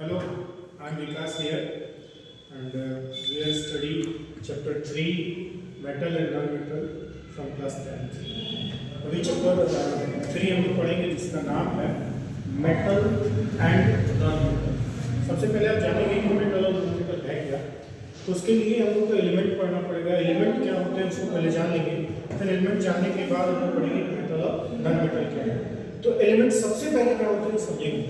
Hello, I'm Vikas here, and we are studying chapter 3 metal and non-metal from class 10th. अभी chapter 3 हम लोग पढ़ेंगे जिसका नाम है मेटल एंड नॉन मेटल। सबसे पहले आप जानेंगे कि मेटल और नॉन मेटल है क्या। तो उसके लिए हम लोग को एलिमेंट पढ़ना पड़ेगा। एलिमेंट क्या होते हैं उसको पहले जान लेंगे, फिर एलिमेंट जानने के बाद हम लोग पढ़ेंगे कि मेटल और नॉन मेटल क्या है। तो एलिमेंट सबसे पहले क्या होते हैं समझेंगे।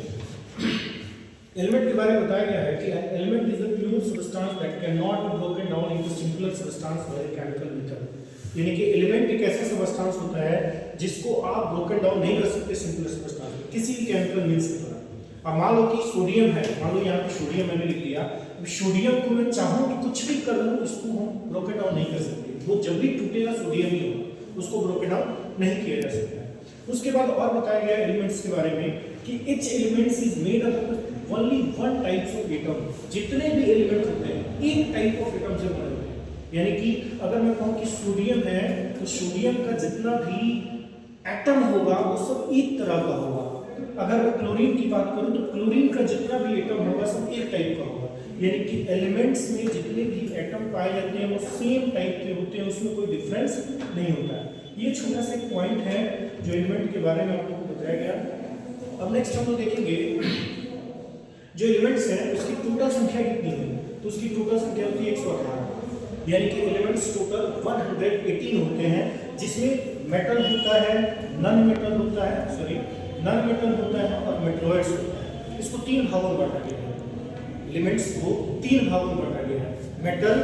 एलिमेंट के बारे में बताया गया है कि element is a pure substance that can not be broken down into simpler substance by chemical method. यानी कि एलिमेंट एक ऐसा सब्सटेंस होता है जिसको आप ब्रोकन डाउन नहीं कर सकते सिंपलर सब्सटेंस में किसी भी केमिकल मींस के द्वारा। अब मान लो कि सोडियम है, मान लो यहाँ पे सोडियम मैंने लिख दिया। अब सोडियम को मैं चाहूँ कि कुछ भी कर लूँ, इसको हम ब्रोकन डाउन नहीं कर सकते। वो जब भी टूटेगा सोडियम ही होगा, उसको ब्रोकन डाउन नहीं किया जा सकता है। उसके बाद और बताया गया एलिमेंट्स के बारे में कि each elements is made up of only one types of atom। जितने भी एलिमेंट होते हैं एक टाइप ऑफ एटम से बने होते हैं। यानी कि अगर मैं कहूँ कि सोडियम है तो सोडियम का जितना भी एटम होगा वो सब एक तरह का होगा। अगर मैं क्लोरीन की बात करूँ तो क्लोरीन का जितना भी एटम होगा सब एक टाइप का होगा। यानी कि एलिमेंट्स में जितने भी एटम पाए जाते हैं वो सेम टाइप के होते हैं, उसमें कोई डिफरेंस नहीं होता है। ये छोटा सा एक पॉइंट है जो एलिमेंट के बारे में आप लोगों को बताया गया। अब नेक्स्ट हम लोग देखेंगे जो एलिमेंट्स हैं उसकी टोटल संख्या कितनी है। तो उसकी टोटल संख्या होती है 118। यानी कि एलिमेंट्स टोटल 118 होते हैं, जिसमें मेटल होता है, नॉन मेटल होता है, नॉन मेटल होता है और मेटलॉइड्स होता है। इसको 3 भागों में बांटा गया है। एलिमेंट्स को 3 भागों में बांटा गया है, metal,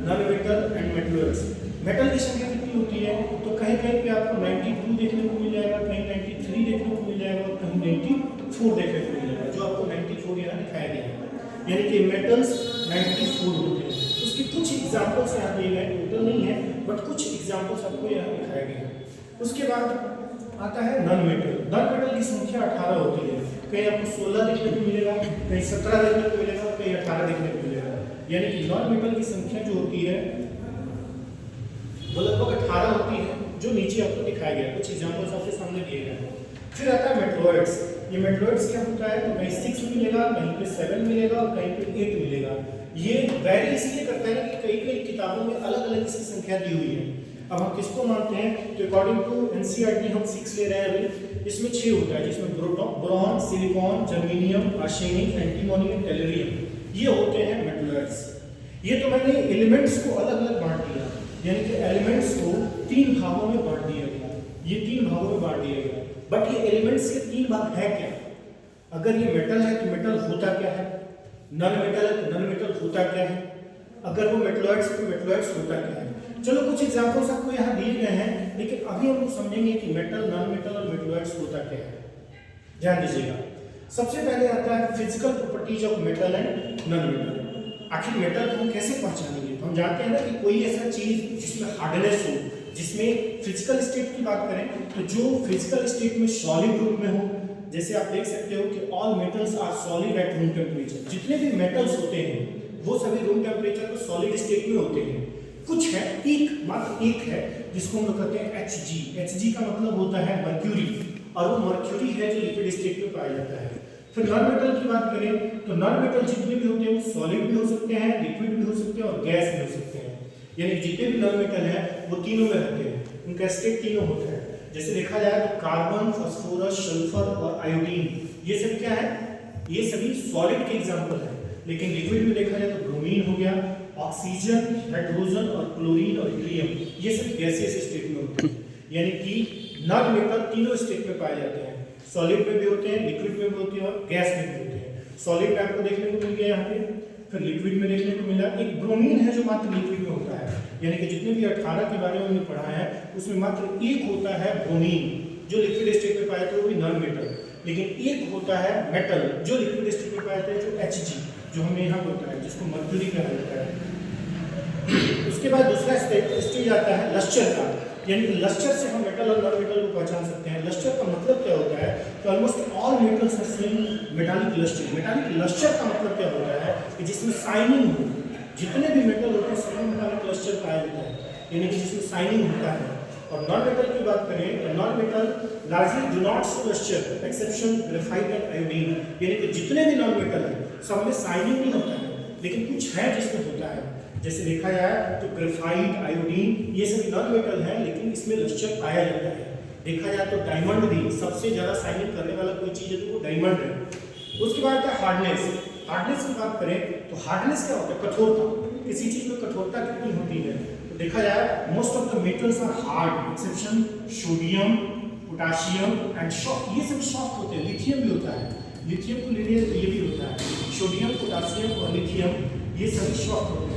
non metal and metalloids. Metal की संख्या कितनी होती है तो कहीं कहीं पे आपको 92 देखने को मिल जाएगा, कहीं 93 देखने को मिल जाएगा और कहीं 94 देखने को मिल जाएगा। जो आपको 94 यहाँ दिखाया गया है, यानी कि मेटल्स 94 होते हैं। उसके कुछ एग्जांपल्स यहाँ दिए गए, टोटल नहीं है बट कुछ एग्जांपल्स आपको यहाँ दिखाए गए हैं। उसके बाद आता है नॉन मेटल। नॉन मेटल की संख्या 18 होती है। कहीं आपको 16 देखने को मिलेगा, कहीं 17 देखने को मिलेगा और कहीं 18 देखने को मिलेगा। यानी कि नॉन मेटल की संख्या जो होती है वो लगभग 18 होती है, जो नीचे आपको दिखाया गया। कुछ एग्जांपल्स आपके सामने दिए गए हैं। फिर आता है मेटलॉइड्स। ये मेटलॉइड्स क्या होता है तो कहीं 6 मिलेगा, कहीं पे 7 मिलेगा और कहीं पे 8 मिलेगा। ये वेरी इसलिए करता है कि कई कई किताबों में अलग अलग इसकी संख्या दी हुई है। अब हम किसको मानते हैं तो अकॉर्डिंग टू एनसीईआरटी हम 6 ले रहे हैं अभी। इसमें 6 होता है, जिसमें boron, silicon, germanium, arsenic, antimony, tellurium, ये होते हैं मेटलॉइड्स। ये तो मैंने एलिमेंट्स को अलग अलग बांट दिया, यानी कि एलिमेंट्स को 3 भागों में बांट दिया गया। ये 3 भागों में बांट दिया गया। बट ये एलिमेंट्स के 3 भाग है क्या। अगर ये मेटल है तो मेटल होता क्या है, नॉन मेटल है तो नॉन मेटल होता क्या है, अगर वो मेटलॉइड्स है तो मेटलॉइड्स होता क्या है। चलो कुछ एग्जांपल्स आपको यहाँ दिए गए हैं, लेकिन अभी हम लोग समझेंगे कि मेटल, नॉन मेटल और मेटलॉइड्स होता क्या है। ध्यान दीजिएगा। सबसे पहले आता है physical properties of metal and non metal. आखिर मेटल को हम कैसे पहचानेंगे। तो हम जानते हैं ना कि कोई ऐसा चीज जिसमें हार्डनेस हो, जिसमें फिजिकल स्टेट की बात करें तो जो फिजिकल स्टेट में सॉलिड रूप में हो, जैसे आप देख सकते हो कि all metals are solid at room temperature. जितने भी मेटल्स होते हैं वो सभी रूम टेम्परेचर पर सॉलिड स्टेट में होते हैं। कुछ है, एक मात्र एक है जिसको हम लोग कहते हैं Hg। Hg का मतलब होता है मर्क्यूरी, और वो मर्क्यूरी है जो लिक्विड स्टेट में पाया जाता है। फिर नॉन मेटल की बात करें तो नॉन मेटल जितने भी होते हैं वो सॉलिड भी हो सकते हैं, लिक्विड भी हो सकते हैं और गैस भी हो सकते हैं। यानी जितने भी नॉन मेटल है वो तीनों में रहते हैं, उनका स्टेट तीनों होता है। जैसे देखा जाए तो कार्बन, फास्फोरस, सल्फर और आयोडीन, ये सब क्या है, ये सभी सॉलिड के एग्जांपल है। लेकिन लिक्विड में देखा जाए तो ब्रोमीन हो गया, ऑक्सीजन, हाइड्रोजन और क्लोरीन और हीलियम, ये सब गैसियस स्टेट में होते हैं। यानी कि नॉन मेटल तीनों स्टेट में पाए जाते हैं, सॉलिड में भी होते हैं, लिक्विड में भी होते हैं और गैस में भी होते हैं। सॉलिड में आपको देखने को मिल गया यहाँ पे, फिर लिक्विड में देखने को मिला। एक ब्रोमीन है जो मात्र लिक्विड में होता है। यानी कि जितने भी 18 के बारे में हमने पढ़ा है उसमें मात्र एक होता है ब्रोमीन जो लिक्विड स्टेट में पाया जाता है, वो भी नॉन मेटल। लेकिन एक होता है मेटल जो लिक्विड स्टेट में पाया जाता है, जो Hg, जो हमें यहाँ होता है, जिसको मर्क्यूरी कहा जाता है। उसके बाद दूसरा स्टेज आता है लस्टर का। यानी कि लस्टर से हम मेटल और नॉन मेटल को पहचान सकते हैं। लस्टर का मतलब क्या होता है तो almost all metals are same metallic lustre. Metallic lustre का मतलब क्या होता है कि जिसमें शाइनिंग हो। जितने भी मेटल होते हैं सभी मेटालिक लस्टर पाया जाता है, यानी कि जिसमें शाइनिंग होता है। और नॉन मेटल की बात करें तो non metal largely do not show lustre exception graphite and iodine, यानी कि जितने भी नॉन मेटल हैं सब में शाइनिंग नहीं होता है, लेकिन कुछ है जिसमें होता है। जैसे देखा जाए तो ग्रेफाइट, आयोडीन ये सभी नॉन मेटल हैं, लेकिन इसमें लस्टर पाया जाता है। देखा जाए तो डायमंड भी सबसे ज़्यादा शाइनिंग करने वाला कोई चीज़ है तो वो डायमंड है। उसके बाद है हार्डनेस। हार्डनेस की बात करें तो हार्डनेस क्या होता है? कठोरता। किसी चीज़ में कठोरता कितनी होती है तो देखा जाए most of the metals are hard exception sodium, potassium and soft, ये सब सॉफ्ट होते हैं। लिथियम भी होता है, लिथियम को ले लिए तो ये भी होता है। सोडियम, पोटाशियम और लिथियम ये सभी सॉफ्ट होते हैं।